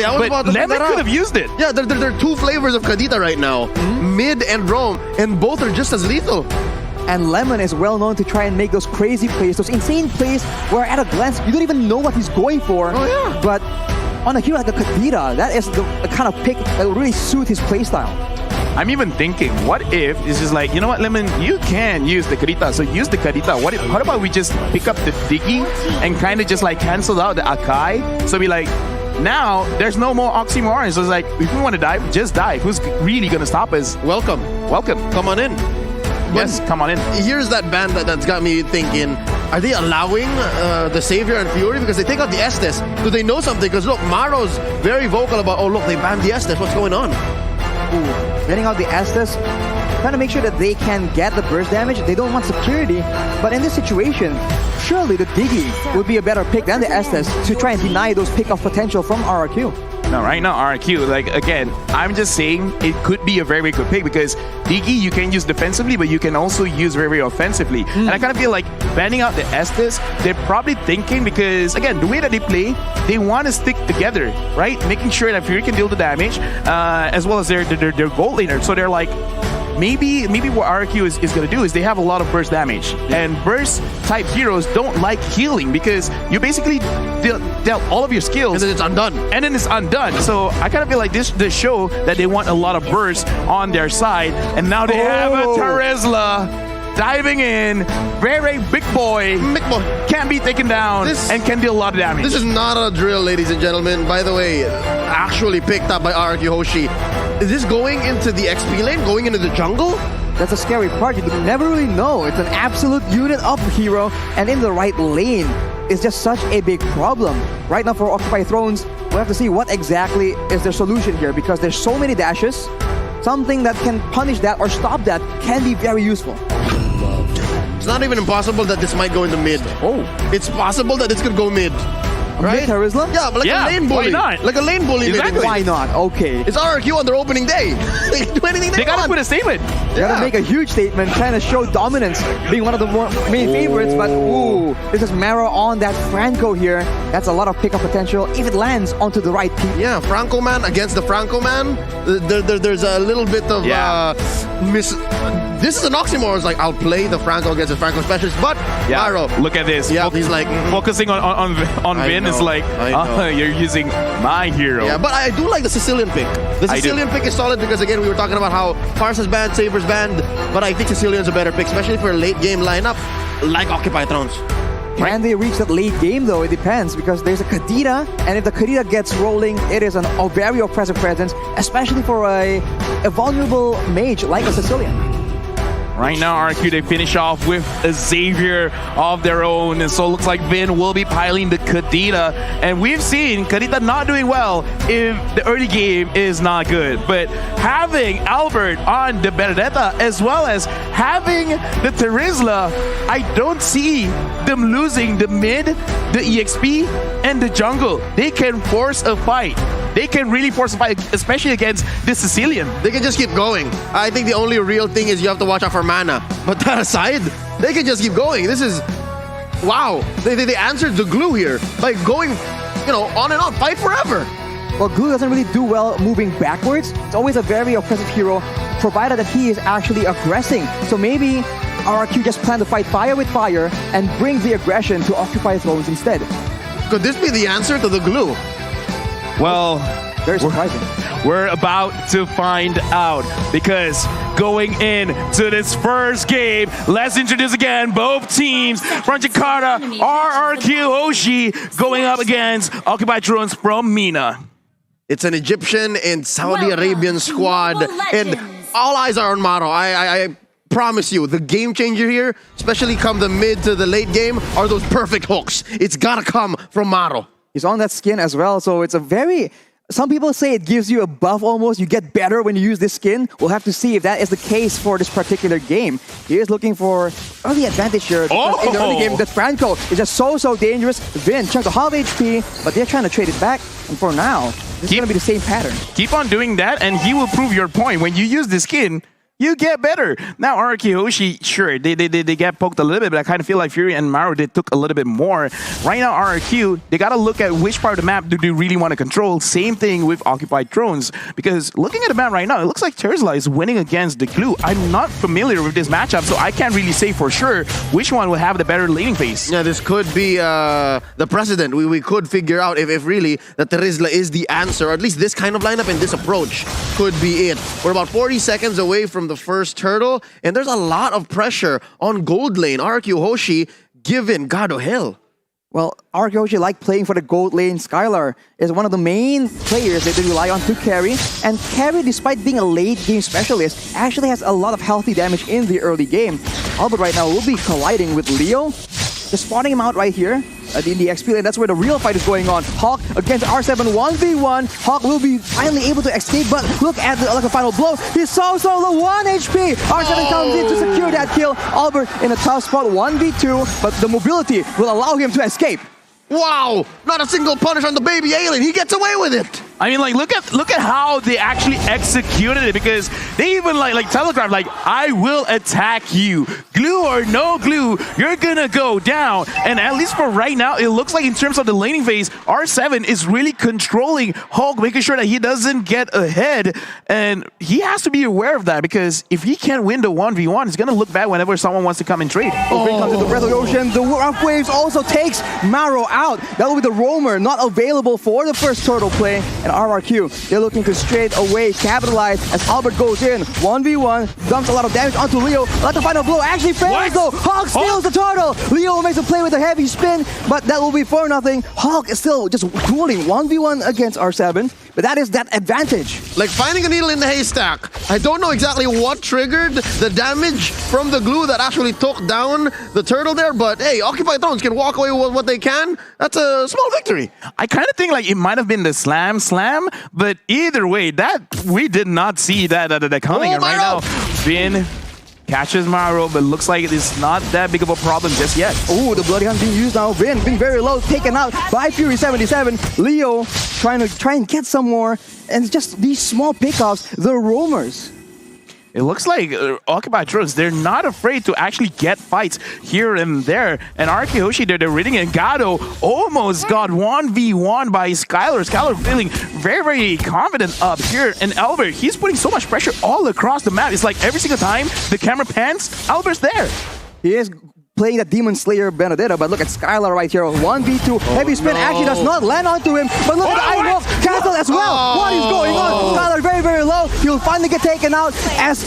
Exactly. I was about to Lemon could have used it. Yeah, there are two flavors of Kadita right now. Mid and Rome. And both are just as lethal. And Lemon is well known to try and make those crazy plays, those insane plays where at a glance you don't even know what he's going for. Oh, yeah. But on a hero like a Kadita, that is the kind of pick that will really suit his playstyle. I'm even thinking, what if it's just like, you know what, Lemon, you can use the Kadita, so use the Kadita. What about we just pick up the Diggy and kind of just like cancel out the Akai? So be like, now there's no more oxymorons. So it's like, if we want to dive, just dive. Who's really going to stop us? Welcome. Come on in. Yes, come on in. Here's that band that's got me thinking, are they allowing the Savior and Fury? Because they take out the Estes. Do they know something? Because look, Maro's very vocal about, oh look, they banned the Estes. What's going on? Ooh, getting out the Estes, trying to make sure that they can get the burst damage. They don't want security. But in this situation, surely the Diggy would be a better pick than the Estes to try and deny those pick-off potential from RRQ. No, right now, RRQ, like, again, I'm just saying it could be a very, very good pick because Diggy you can use defensively, but you can also use very, very offensively. And I kind of feel like banning out the Estes, they're probably thinking because, again, the way that they play, they want to stick together, right? Making sure that Fury can deal the damage, as well as their gold laner. So they're like, maybe what RRQ is going to do is they have a lot of burst damage. And burst type heroes don't like healing because you basically dealt all of your skills. And then it's undone. And then it's undone. So I kind of feel like this show that they want a lot of burst on their side. And now they have a Terizla diving in. Very big boy. Can't be taken down and can deal a lot of damage. This is not a drill, ladies and gentlemen. By the way, actually picked up by RRQ Hoshi. Is this going into the XP lane? Going into the jungle? That's a scary part. You never really know. It's an absolute unit of the hero, and in the right lane is just such a big problem. Right now for Occupy Thrones, we'll have to see what exactly is their solution here because there's so many dashes. Something that can punish that or stop that can be very useful. It's not even impossible that this might go into mid. Oh. It's possible that this could go mid. Right? Mid-Terizla? Yeah, but like a lane bully. Why not? Like a lane bully. Exactly. Why not? Okay. It's RRQ on their opening day. They can do anything They gotta want. put a statement. They gotta make a huge statement, trying to show dominance, being one of the main favorites, but ooh, this is Maro on that Franco here. That's a lot of pickup potential if it lands onto the right piece. Yeah, Franco man against the Franco man. There's a little bit of this is an oxymoron. It's like, I'll play the Franco against the Franco specialist, but Maro. Look at this. Yeah, he's like focusing on Vin is like, you're using my hero. Yeah, but I do like the Sicilian pick. The Sicilian pick is solid because, again, we were talking about how Farsa's banned, Saber's banned, but I think Sicilian's a better pick, especially for a late game lineup like Occupy Thrones. Can they reach that late game though? It depends because there's a Kadita, and if the Kadita gets rolling, it is a very oppressive presence, especially for a vulnerable mage like a Sicilian. Right now, RRQ, they finish off with a Xavier of their own. And so it looks like Vin will be piling the Kadita. And we've seen Kadita not doing well if the early game is not good. But having Albert on the Benedetta as well as having the Terizla, I don't see them losing the mid, the EXP, and the jungle. They can force a fight. They can really force a fight, especially against the Sicilian. They can just keep going. I think the only real thing is you have to watch out for mana. But that aside, they can just keep going. This is... Wow. They answered the glue here by going, on and on. Fight forever. Well, Glue doesn't really do well moving backwards. It's always a very oppressive hero, provided that he is actually aggressing. So maybe RRQ just plan to fight fire with fire and bring the aggression to Occupy Thrones instead. Could this be the answer to the glue? Well, very surprising. We're about to find out because going into this first game, let's introduce again both teams from Jakarta, RRQ Hoshi going up against Occupy Thrones from Mina. It's an Egyptian and Saudi Arabian squad, and all eyes are on Maro. I promise you, the game changer here, especially come the mid to the late game, are those perfect hooks. It's gotta come from Maro. He's on that skin as well, so it's a very... Some people say it gives you a buff almost. You get better when you use this skin. We'll have to see if that is the case for this particular game. He is looking for early advantage here. Because in the early game, the Franco is just so dangerous. Vin chunks a half HP, but they're trying to trade it back. And for now, this is going to be the same pattern. Keep on doing that, and he will prove your point. When you use the skin, you get better. Now, RRQ Hoshi, sure, they get poked a little bit, but I kind of feel like Fury and Maro, they took a little bit more. Right now, RRQ, they got to look at which part of the map do they really want to control. Same thing with Occupied Thrones, because looking at the map right now, it looks like Terzla is winning against the Glue. I'm not familiar with this matchup, so I can't really say for sure which one will have the better laning phase. Yeah, this could be the precedent. We could figure out if really that Terzla is the answer, or at least this kind of lineup and this approach could be it. We're about 40 seconds away from the first turtle, and there's a lot of pressure on gold lane. RRQ Hoshi given God of hell. Well, RRQ Hoshi like playing for the gold lane. Skylar is one of the main players that they rely on to carry. And carry, despite being a late game specialist, actually has a lot of healthy damage in the early game. Albert right now will be colliding with Leo. Just spawning him out right here in the XP lane. That's where the real fight is going on. Hawk against R7 1v1. Hawk will be finally able to escape, but look at the final blow. He's so low, 1 HP. R7 comes in to secure that kill. Albert in a tough spot, 1v2, but the mobility will allow him to escape. Wow! Not a single punish on the baby alien. He gets away with it. I mean, like, look at how they actually executed it, because they even like telegraphed, like, I will attack you, glue or no glue, you're gonna go down. And at least for right now, it looks like in terms of the laning phase, R7 is really controlling Hulk, making sure that he doesn't get ahead, and he has to be aware of that, because if he can't win the 1v1, it's gonna look bad whenever someone wants to come and trade. Vin comes to the Breath of the Ocean. The rough waves also takes Maro out. That will be the roamer, not available for the first turtle play. And RRQ, they're looking to straight away capitalize as Albert goes in. 1v1, dumps a lot of damage onto Leo. Let the final blow actually fails though. Hawk steals the turtle. Leo makes a play with a heavy spin, but that will be 4-0. Hawk is still just dueling 1v1 against R7, but that is that advantage. Like finding a needle in the haystack. I don't know exactly what triggered the damage from the glue that actually took down the turtle there, but hey, Occupied Thrones can walk away with what they can. That's a small victory. I kind of think like it might have been the slam, but either way, that we did not see that coming. And right now, Vin catches Maro, but looks like it's not that big of a problem just yet. Oh, the Bloody Hunt being used now. Vin being very low, taken out by Fury 77. Leo trying and get some more, and just these small pickoffs, the roamers. It looks like Occupied Thrones, they're not afraid to actually get fights here and there. And RRQ Hoshi, they're reading it. Gado almost got 1v1 by Skylar. Skylar feeling very, very confident up here. And Albert, he's putting so much pressure all across the map. It's like every single time the camera pans, Albert's there. He is playing the Demon Slayer Benedetta, but look at Skylar right here. 1v2. Heavy spin actually does not land onto him, but look at Iron cancel as well. What is going on? Skylar very, very low. He'll finally get taken out as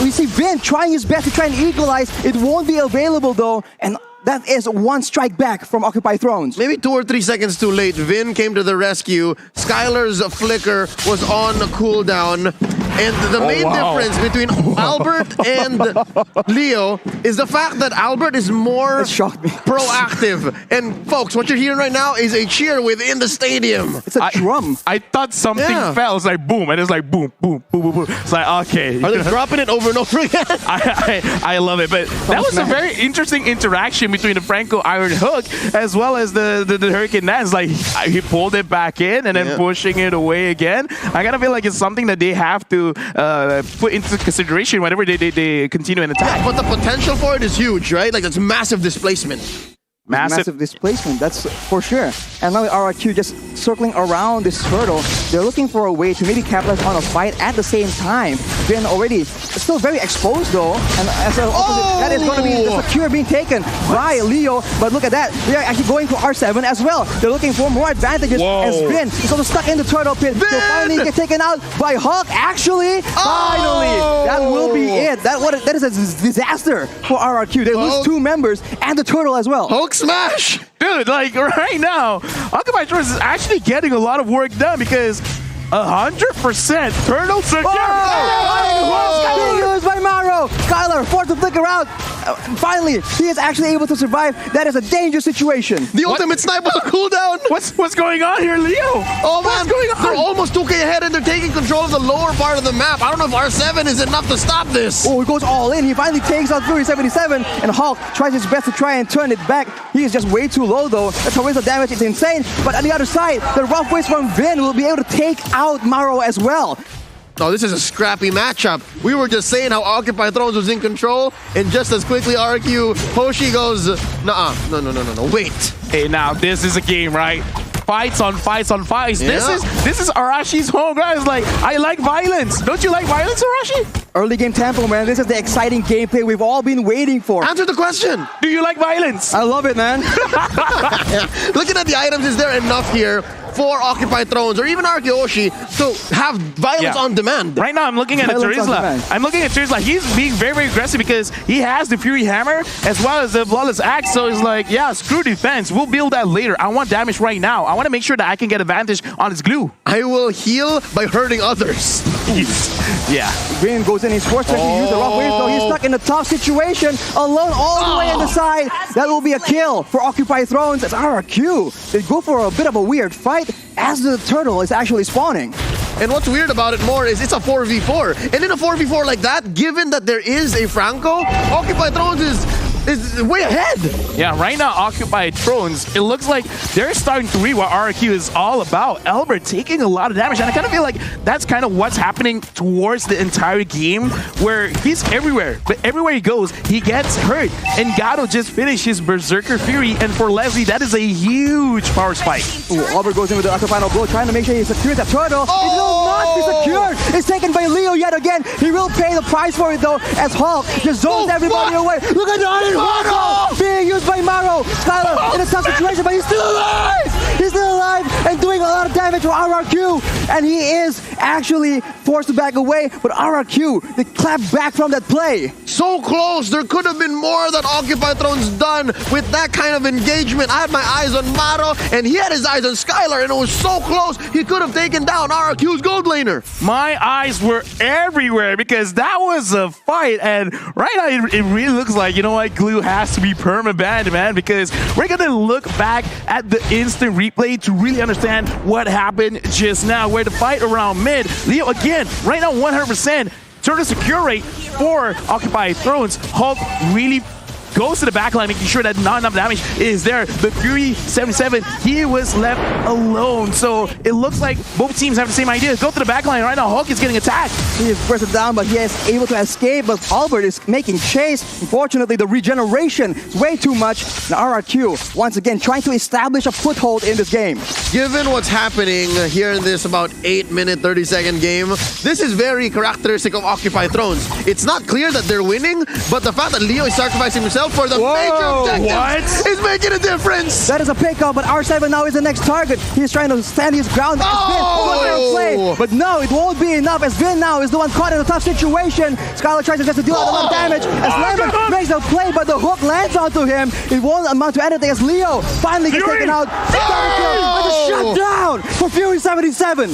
we see Vin trying his best to try and equalize. It won't be available though, and that is one strike back from Occupied Thrones. Maybe 2 or 3 seconds too late. Vin came to the rescue. Skylar's flicker was on cooldown. And the main difference between Albert and Leo is the fact that Albert is more proactive. And folks, what you're hearing right now is a cheer within the stadium. It's a drum. I thought something fell. It's like boom, and it's like boom, boom, boom, boom, boom. It's like, okay. Are they dropping it over and over again? I love it. But that was a very interesting interaction between the Franco Iron Hook as well as the Hurricane Nance. Like, he pulled it back in and then pushing it away again. I kind of feel like it's something that they have to put into consideration whenever they continue an attack. Yeah, but the potential for it is huge, right? Like, it's massive displacement. Massive displacement, that's for sure. And now with RRQ just circling around this turtle, they're looking for a way to maybe capitalize on a fight at the same time. Vin already still very exposed though, and as an opposite, that is going to be the secure being taken by Leo. But look at that, they're actually going for R7 as well. They're looking for more advantages as Vin is also stuck in the turtle pit. He'll finally get taken out by Hawk. Actually, finally, that will be it. That is a disaster for RRQ. They lose 2 members and the turtle as well. Hulk smash! Dude, like right now, Occupied Thrones is actually getting a lot of work done because 100% turtle secure. Being used by Maro. Skylar forced to flicker out. Finally, he is actually able to survive. That is a dangerous situation. The ultimate sniper cooldown. What's going on here, Leo? Oh man, what's going on? They're almost 2K ahead and they're taking control of the lower part of the map. I don't know if R7 is enough to stop this. Oh, he goes all in. He finally takes out Fury 77, and Hulk tries his best to try and turn it back. He is just way too low though. That's how the damage is insane. But on the other side, the rough waves from Vin will be able to take out Maro as well. Oh, this is a scrappy matchup. We were just saying how Occupy Thrones was in control, and just as quickly RRQ Hoshi goes, nuh-uh, no, wait. Hey, now this is a game, right? Fights on fights on fights. Yeah. This is Arashi's home, guys. Like, I like violence. Don't you like violence, Arashi? Early game tempo, man. This is the exciting gameplay we've all been waiting for. Answer the question. Do you like violence? I love it, man. Looking at the items, is there enough here for Occupy Thrones or even RRQ Hoshi to have violence on demand? Right now, I'm looking at Turisla. I'm looking at Turisla. He's being very, very aggressive because he has the Fury Hammer as well as the Flawless Axe. So it's like, yeah, screw defense. We'll build that later. I want damage right now. I want to make sure that I can get advantage on his glue. I will heal by hurting others. Yeah. Green goes in. He's forced to use the rough wave, so he's stuck in a tough situation. Alone all the way on the side. That will be a kill for Occupy Thrones as RRQ. They go for a bit of a weird fight as the turtle is actually spawning. And what's weird about it more is it's a 4v4. And in a 4v4 like that, given that there is a Franco, Occupy Thrones is way ahead. Yeah, right now, Occupy Thrones, it looks like they're starting to read what RRQ is all about. Albert taking a lot of damage, and I kind of feel like that's kind of what's happening towards the entire game, where he's everywhere, but everywhere he goes, he gets hurt. And Gato just finished his Berserker Fury, and for Leslie, that is a huge power spike. Ooh, Albert goes in with the upper final blow, trying to make sure he secures that turtle. It will not be secured. It's taken by Leo yet again. He will pay the price for it, though, as Hulk just zones everybody away. Look at that! Maro being used by Maro. Skylar in a tough situation, but he's still alive! He's still alive and doing a lot of damage for RRQ. And he is actually forced to back away, but RRQ, they clap back from that play. So close. There could have been more that Occupy Thrones done with that kind of engagement. I had my eyes on Maro, and he had his eyes on Skylar, and it was so close, he could have taken down RRQ's gold laner. My eyes were everywhere because that was a fight, and right now it really looks like, you know what, glue has to be perma-banned, man, because we're gonna look back at the instant replay to really understand what happened just now, where the fight around mid, Leo again, right now 100%, turtle secure rate for Occupy Thrones. Hulk really goes to the backline, making sure that not enough damage is there. But Fury 77, he was left alone. So it looks like both teams have the same idea. Go to the backline. Right now, Hulk is getting attacked. He is pressed down, but he is able to escape. But Albert is making chase. Unfortunately, the regeneration is way too much. Now RRQ, once again, trying to establish a foothold in this game. Given what's happening here in this about 8-minute, 30-second game, this is very characteristic of Occupy Thrones. It's not clear that they're winning, but the fact that Leo is sacrificing himself for the major objective is making a difference. That is a pickup, but R7 now is the next target. He's trying to stand his ground. Play, but no, it won't be enough as Vin now is the one caught in a tough situation. Skylar tries to just deal a lot of damage as Lemon makes a play, but the hook lands onto him. It won't amount to anything as Leo finally gets taken out. Shut down for Fury 77.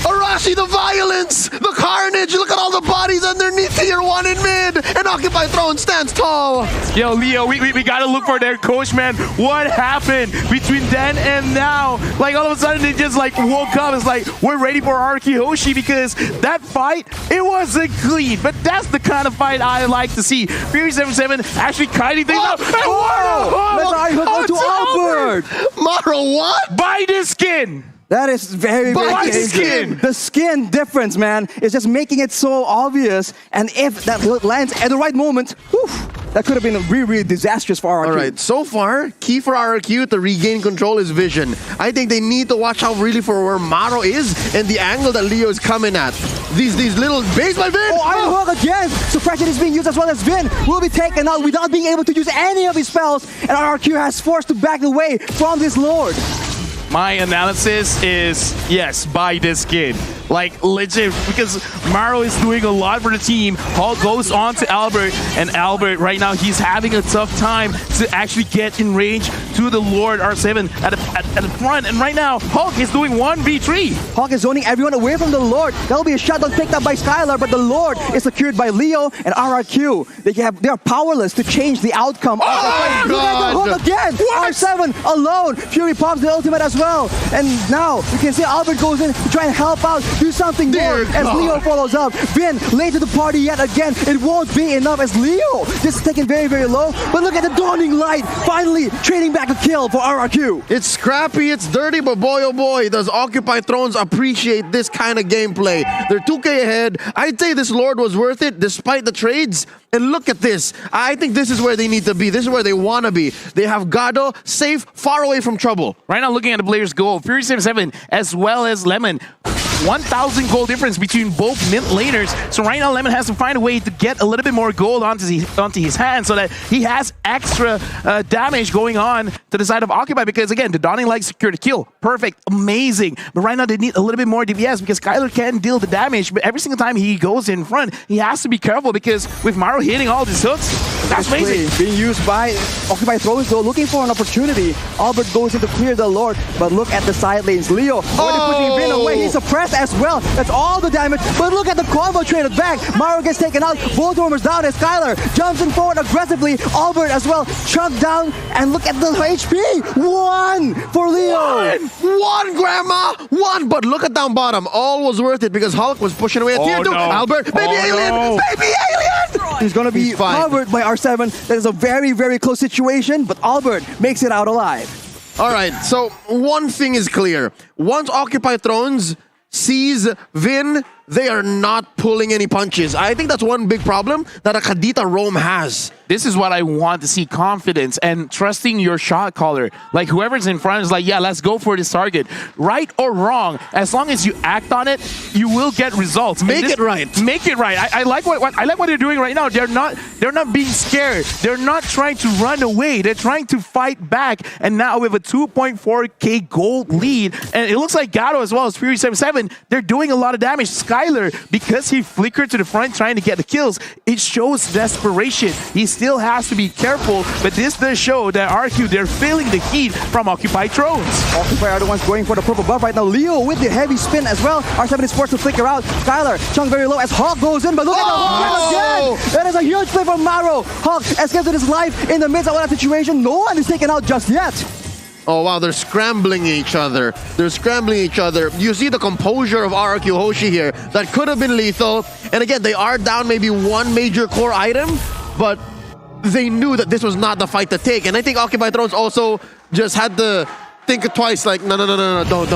Arashi, the violence, the carnage, look at all the bodies underneath tier 1 in mid, and Occupy Throne stands tall. Yo, Leo, we gotta look for their coach, man. What happened between then and now? Like, all of a sudden, they just, like, woke up. It's like, we're ready for RRQ Hoshi because that fight, it wasn't clean. But that's the kind of fight I like to see. Fury 77 actually kiting things up. And Let's to Albert. Maro, what? Buy this skin. That is very, very skin. The skin difference, man, is just making it so obvious. And if that lands at the right moment, whew, that could have been really, really disastrous for RRQ. All right, so far, key for RRQ to regain control is vision. I think they need to watch out really for where Maro is and the angle that Leo is coming at. These little base by Vin. Oh, Iron Hook again. Suppression is being used as well as Vin will be taken out without being able to use any of his spells. And RRQ has forced to back away from this Lord. My analysis is, yes, buy this skin. Like, legit, because Maro is doing a lot for the team. Hulk goes on to Albert, and Albert, right now, he's having a tough time to actually get in range to the Lord R7 at the front. And right now, Hulk is doing 1v3. Hulk is zoning everyone away from the Lord. That'll be a shutdown picked up by Skylar, but the Lord is secured by Leo and RRQ. They are powerless to change the outcome of the fight. Look at the hook again! What? R7 alone! Fury pops the ultimate as well. And now, you can see Albert goes in to try and help out, do something more as Leo follows up. Vin late to the party yet again. It won't be enough as Leo just taken very, very low. But look at the dawning light, finally trading back a kill for RRQ. It's scrappy, it's dirty, but boy, oh boy, does Occupy Thrones appreciate this kind of gameplay. They're 2K ahead. I'd say this Lord was worth it despite the trades. And look at this. I think this is where they need to be. This is where they want to be. They have Gado safe, far away from trouble. Right now, looking at the players' goal, Fury 77 as well as Lemon. 1,000 gold difference between both mid laners. So right now, Lemon has to find a way to get a little bit more gold onto his hand so that he has extra damage going on to the side of Occupy. Because again, the Dawning Light secured the kill. Perfect, amazing. But right now, they need a little bit more DPS because Skylar can deal the damage. But every single time he goes in front, he has to be careful because with Maro hitting all these hooks, that's crazy. Being used by Occupy Thrones, though, looking for an opportunity. Albert goes in to clear the Lord, but look at the side lanes. Leo already pushing Vin away. He's suppressed as well. That's all the damage. But look at the combo traded back. Maro gets taken out. Voltormer's down as Skylar jumps in forward aggressively. Albert as well. Chucked down. And look at the HP. 1 for Leo. One, Grandma. 1. But look at down bottom. All was worth it because Hulk was pushing away at tier 2. No. Albert, baby alien. No. Baby alien. He's going to be covered by R7. That is a very, very close situation. But Albert makes it out alive. All right, so one thing is clear. Once Occupy Thrones sees Vin, they are not pulling any punches. I think that's one big problem that a Kadita Rome has. This is what I want to see, confidence and trusting your shot caller. Like whoever's in front is like, yeah, let's go for this target. Right or wrong, as long as you act on it, you will get results. Make it right. Make it right. I like what they're doing right now. They're not being scared. They're not trying to run away. They're trying to fight back. And now with a 2.4k gold lead, and it looks like Gado as well as Fury 77, they're doing a lot of damage. Skylar, because he flickered to the front trying to get the kills, it shows desperation. He still has to be careful, but this does show that RRQ, they're feeling the heat from Occupy Thrones. Occupy are the ones going for the purple buff right now. Leo with the heavy spin as well. R7 is forced to flicker out. Skylar, chunk very low as Hawk goes in, but look at the again! That is a huge play from Maro. Hawk escapes with his life in the midst of that situation. No one is taken out just yet. Oh wow, they're scrambling each other. They're scrambling each other. You see the composure of RRQ Hoshi here. That could have been lethal. And again, they are down maybe one major core item, but they knew that this was not the fight to take. And I think Occupy Thrones also just had to think twice, like, no, don't.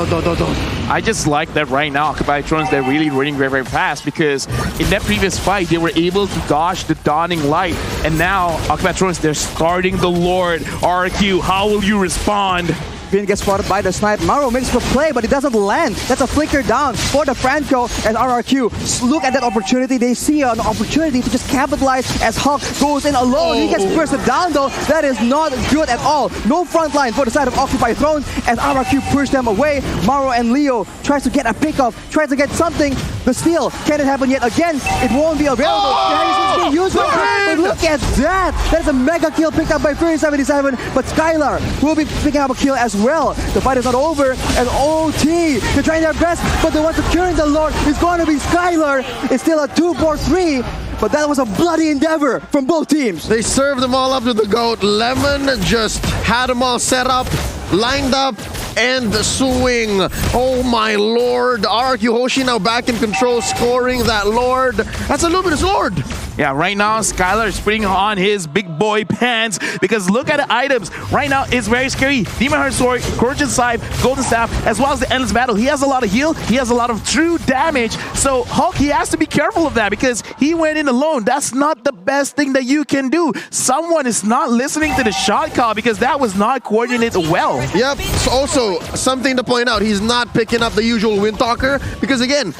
I just like that right now, Occupy Thrones, they're really running very, very fast because in that previous fight, they were able to dodge the Dawning Light. And now, Occupy Thrones, they're starting the Lord. RRQ, how will you respond? Vin gets spotted by the snipe. Maro makes for play, but it doesn't land. That's a flicker down for the Franco and RRQ. Look at that opportunity. They see an opportunity to just capitalize as Hulk goes in alone. He gets bursted down though. That is not good at all. No front line for the side of Occupy Thrones as RRQ push them away. Maro and Leo tries to get a pickoff, tries to get something. The steal, can it happen yet again? It won't be available. It's being used by but look at that. That is a mega kill picked up by Fury 77, but Skylar will be picking up a kill as well. The fight is not over, and OT, they're trying their best, but the one securing the Lord is going to be Skylar. It's still a 2-4-3, but that was a bloody endeavor from both teams. They served them all up to the GOAT. Lemon just had them all set up, lined up, and swing. Oh my lord. RRQ Hoshi now back in control, scoring that Lord. That's a luminous Lord. Yeah, right now, Skylar is putting on his big boy pants because look at the items. Right now, it's very scary. Demon Heart Sword, Scorching Scythe, Golden Staff, as well as the Endless Battle. He has a lot of heal. He has a lot of true damage. So Hulk, he has to be careful of that because he went in alone. That's not the best thing that you can do. Someone is not listening to the shot call because that was not coordinated well. Yep. So also, something to point out, he's not picking up the usual Windtalker because again,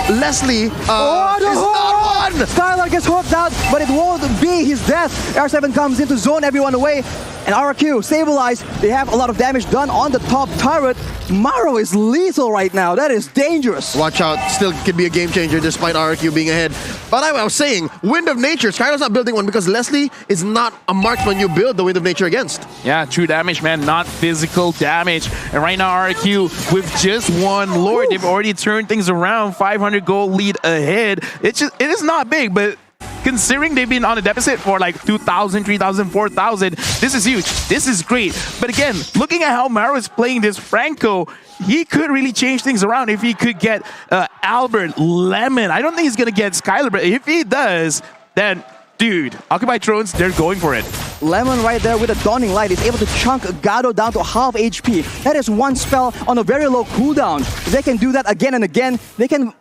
Leslie is not one. Skylar gets hooked out, but it won't be his death. R7 comes in to zone everyone away, and RRQ stabilized. They have a lot of damage done on the top turret. Maro is lethal right now. That is dangerous. Watch out. Still could be a game changer despite RRQ being ahead. But I was saying, Wind of Nature. Skylar's not building one because Leslie is not a marksman you build the Wind of Nature against. Yeah, true damage, man, not physical damage. And right now, RRQ, with just one Lord, they've already turned things around. 500 gold lead ahead. It is not big, but considering they've been on a deficit for like 2,000, 3,000, 4,000, this is huge. This is great. But again, looking at how Maro is playing this Franco, he could really change things around if he could get Albert, Lemon. I don't think he's going to get Skylar, but if he does, then, dude, Occupy Thrones, they're going for it. Lemon right there with a Dawning Light is able to chunk Gado down to half HP. That is one spell on a very low cooldown. If they can do that again and again, they can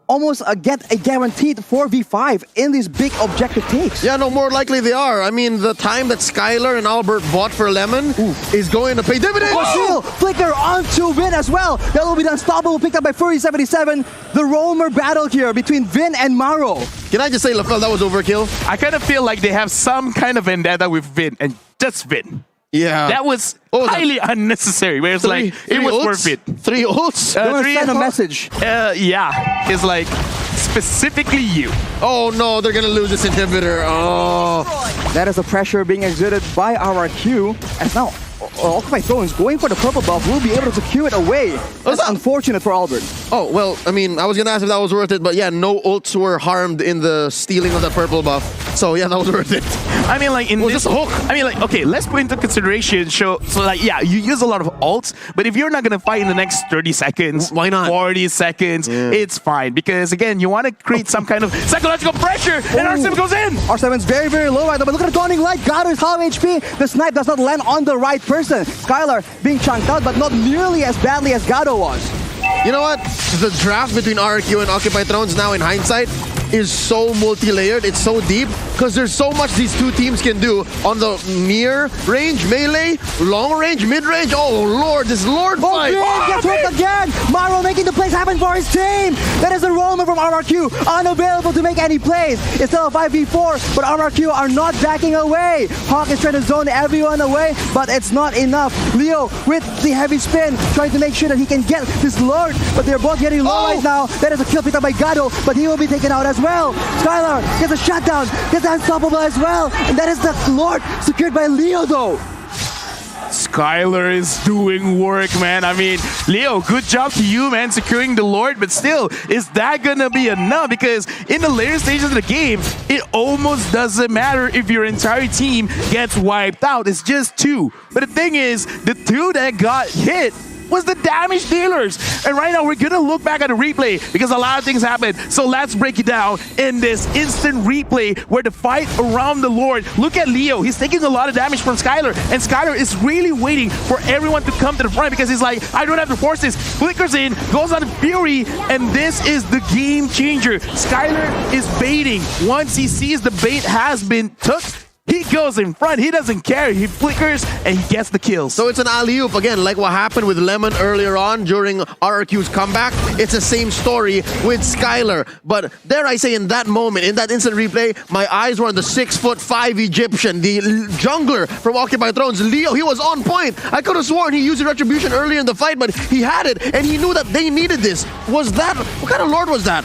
almost get a guaranteed 4v5 in these big objective takes. Yeah, no, more likely they are. I mean, the time that Skylar and Albert bought for Lemon is going to pay dividends. Seal flicker onto Vin as well. That will be the unstoppable picked up by Furry77. The roamer battle here between Vin and Maro. Can I just say, LaFell, that was overkill? I kind of feel like they have some kind of vendetta with Vin and just Vin. Yeah. That was highly unnecessary. Where it's like, it was worth it. 3 ults? You want to send a message? Yeah. It's like, specifically you. Oh no, they're going to lose this inhibitor. Oh. That is the pressure being exerted by RRQ. As now, Occupy Thrones going for the purple buff will be able to secure it away. That's unfortunate for Albert. Oh, well, I mean, I was going to ask if that was worth it, but yeah, no ults were harmed in the stealing of the purple buff. So yeah, that was worth it. I mean, like, in this just a hook. I mean, like, okay, let's put into consideration, so like, yeah, you use a lot of ults, but if you're not going to fight in the next 30 seconds, why not? 40 seconds, it's fine. Because, again, you want to create some kind of psychological pressure, and R7 goes in! R7's very, very low right now, but look at the Dawning Light. Gado is half HP. The snipe does not land on the right person. Skylar being chunked out, but not nearly as badly as Gado was. You know what? The draft between RRQ and Occupy Thrones now in hindsight is so multi-layered, it's so deep, because there's so much these two teams can do on the near range, melee, long range, mid-range. Oh lord, this Lord fight! Vin gets hooked again! Maro making the plays happen for his team! That is the roamer from RRQ, unavailable to make any plays. It's still a 5v4, but RRQ are not backing away. Hawk is trying to zone everyone away, but it's not enough. Leo with the heavy spin, trying to make sure that he can get this Lord, but they're both getting low right now. That is a kill picked up by Gado, but he will be taken out as well. Skylar gets a shutdown, gets unstoppable as well, and that is the Lord secured by Leo though. Skylar is doing work, man. I mean, Leo, good job to you, man, securing the Lord, but still, is that gonna be enough? Because in the later stages of the game, it almost doesn't matter if your entire team gets wiped out. It's just 2. But the thing is, the 2 that got hit was the damage dealers. And right now, we're gonna look back at the replay because a lot of things happened. So let's break it down in this instant replay where the fight around the Lord. Look at Leo. He's taking a lot of damage from Skylar, and Skylar is really waiting for everyone to come to the front because he's like, I don't have to force this. Flickers in, goes on Fury, and this is the game changer. Skylar is baiting. Once he sees the bait has been took, he goes in front. He doesn't care. He flickers and he gets the kills. So it's an alley-oop again, like what happened with Lemon earlier on during RRQ's comeback. It's the same story with Skylar. But dare I say, in that moment, in that instant replay, my eyes were on the 6'5" Egyptian, the jungler from Occupy Thrones, Leo. He was on point. I could have sworn he used Retribution earlier in the fight, but he had it, and he knew that they needed this. Was that, what kind of Lord was that?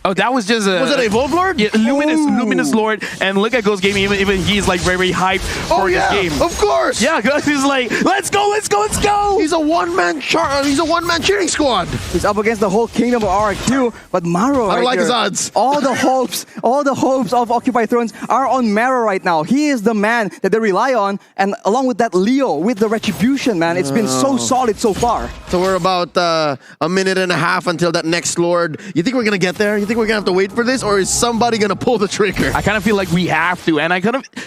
Oh, that was just a... Was it a Evolve Lord? Yeah, Luminous Lord. And look at Ghost Gaming, even he's like very hyped for this game. Of course! Yeah, Ghost is like, let's go, let's go, let's go! He's a one-man cheering squad. He's up against the whole kingdom of RRQ, but Maro I don't like here, his odds. All the hopes of Occupy Thrones are on Maro right now. He is the man that they rely on, and along with that, Leo with the Retribution, man. It's been so solid so far. So we're about a minute and a half until that next Lord. You think we're gonna get there? You think we're gonna have to wait for this, or is somebody gonna pull the trigger? I kind of feel like we have to, and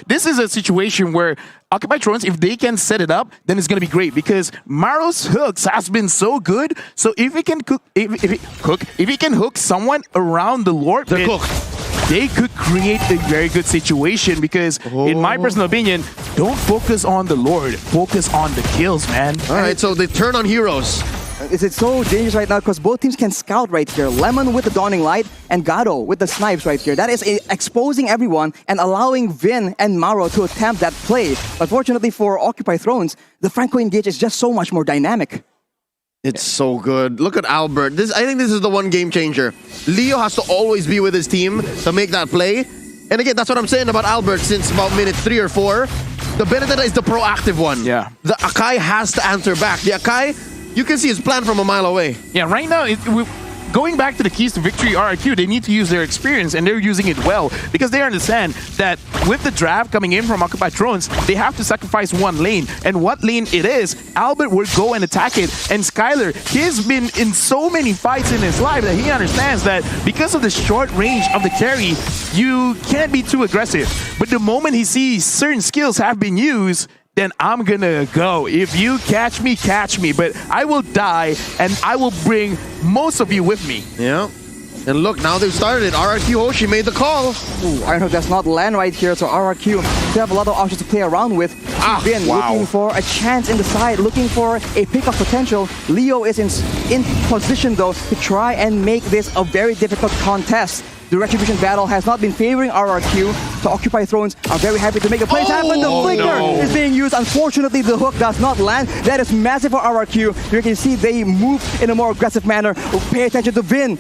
this is a situation where Occupy Thrones, if they can set it up, then it's gonna be great because Maro's hooks has been so good. So if he can if he can hook someone around the Lord, they could create a very good situation because, in my personal opinion, don't focus on the Lord, focus on the kills, man. All right, so they turn on heroes. It's so dangerous right now because both teams can scout right here. Lemon with the Dawning Light and Gado with the snipes right here. That is exposing everyone and allowing Vin and Maro to attempt that play. Unfortunately for Occupy Thrones, the Franco engage is just so much more dynamic. It's so good. Look at Albert. I think this is the one game changer. Leo has to always be with his team to make that play. And again, that's what I'm saying about Albert since about minute 3 or 4. The Benedetta is the proactive one. Yeah. The Akai has to answer back. The Akai, you can see his plan from a mile away. Yeah, right now, going back to the keys to victory RRQ, they need to use their experience, and they're using it well because they understand that with the draft coming in from Occupied Thrones, they have to sacrifice one lane. And what lane it is, Albert will go and attack it. And Skylar, he's been in so many fights in his life that he understands that because of the short range of the carry, you can't be too aggressive. But the moment he sees certain skills have been used, then I'm gonna go. If you catch me, catch me. But I will die, and I will bring most of you with me. Yeah. And look, now they've started. RRQ Hoshi made the call. Ooh, Iron Hook does not land right here, so RRQ, they have a lot of options to play around with. Been looking for a chance in the side, looking for a pick of potential. Leo is in position, though, to try and make this a very difficult contest. The Retribution battle has not been favoring RRQ, so Occupy Thrones are very happy to make the plays happen. The flicker is being used. Unfortunately, the hook does not land. That is massive for RRQ. You can see they move in a more aggressive manner. Pay attention to Vin.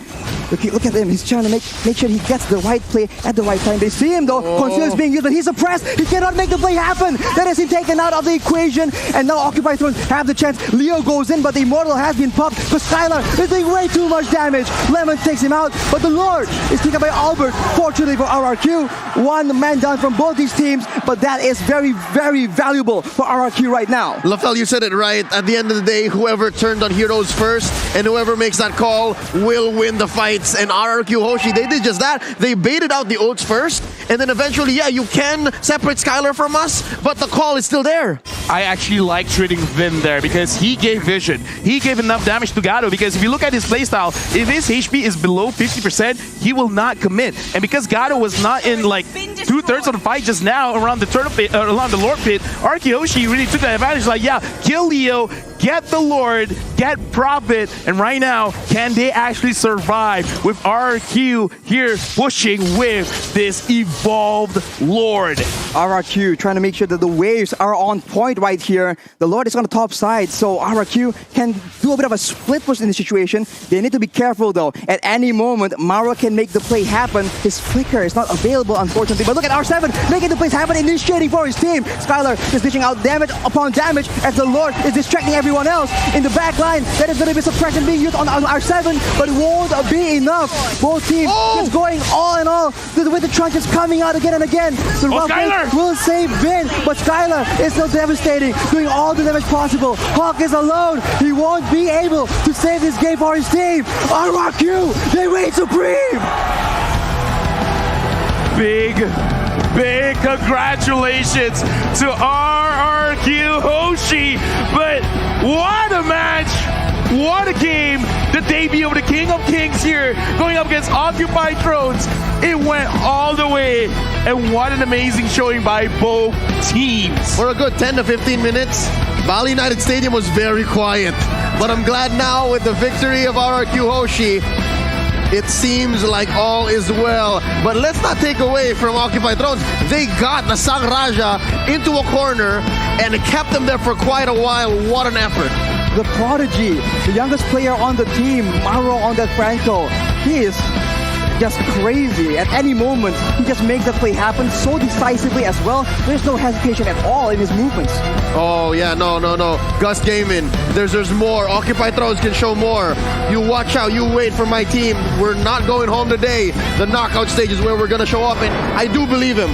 Look at him. He's trying to make sure he gets the right play at the right time. They see him, though. Conceal is being used, but he's suppressed. He cannot make the play happen. That is him taken out of the equation. And now Occupy Thrones have the chance. Leo goes in, but the Immortal has been popped. But Skylar is doing way too much damage. Lemon takes him out, but the Lord is taken by Albert. Fortunately for RRQ, one man down from both these teams, but that is very, very valuable for RRQ right now. Lafel, you said it right. At the end of the day, whoever turned on heroes first and whoever makes that call will win the fights. And RRQ Hoshi, they did just that. They baited out the ults first, and then eventually, yeah, you can separate Skylar from us, but the call is still there. I actually like treating Vin there because he gave vision. He gave enough damage to Gato because if you look at his playstyle, if his HP is below 50%, he will not commit. And because Gato was not in like 2/3 of the fight just now around the turtle pit, around the Lord pit, RRQ Hoshi really took that advantage. Like, yeah, kill Leo, get the Lord, get Prophet, and right now, can they actually survive with RRQ here pushing with this evolved Lord? RRQ trying to make sure that the waves are on point right here. The Lord is on the top side, so RRQ can do a bit of a split push in the situation. They need to be careful, though. At any moment, Maro can make the play happen. His flicker is not available, unfortunately. But look at R7 making the plays happen, initiating for his team. Skylar is dishing out damage upon damage as the Lord is distracting everyone else. In the back line, that is going to be suppression being used on R7, but it won't be enough. Both teams just going all in all with the trunches coming out again and again. The Skylar will save Vin, but Skylar is still devastating, doing all the damage possible. Hawk is alone. He won't be able to save this game for his team. RRQ, they reign supreme. Big congratulations to RRQ Hoshi. But what a match! What a game! The debut of the King of Kings here, going up against Occupied Thrones. It went all the way, and what an amazing showing by both teams. For a good 10 to 15 minutes, Bali United Stadium was very quiet. But I'm glad now with the victory of RRQ Hoshi, it seems like all is well. But let's not take away from Occupied Thrones. They got the Sang Raja into a corner and kept them there for quite a while. What an effort. The prodigy, the youngest player on the team, Maro on that Franco. He is just crazy. At any moment, he just makes the play happen so decisively as well. There's no hesitation at all in his movements. Oh, yeah, no. Gus Gaiman, there's more. Occupied Thrones can show more. You watch out, you wait for my team. We're not going home today. The knockout stage is where we're going to show up, and I do believe him.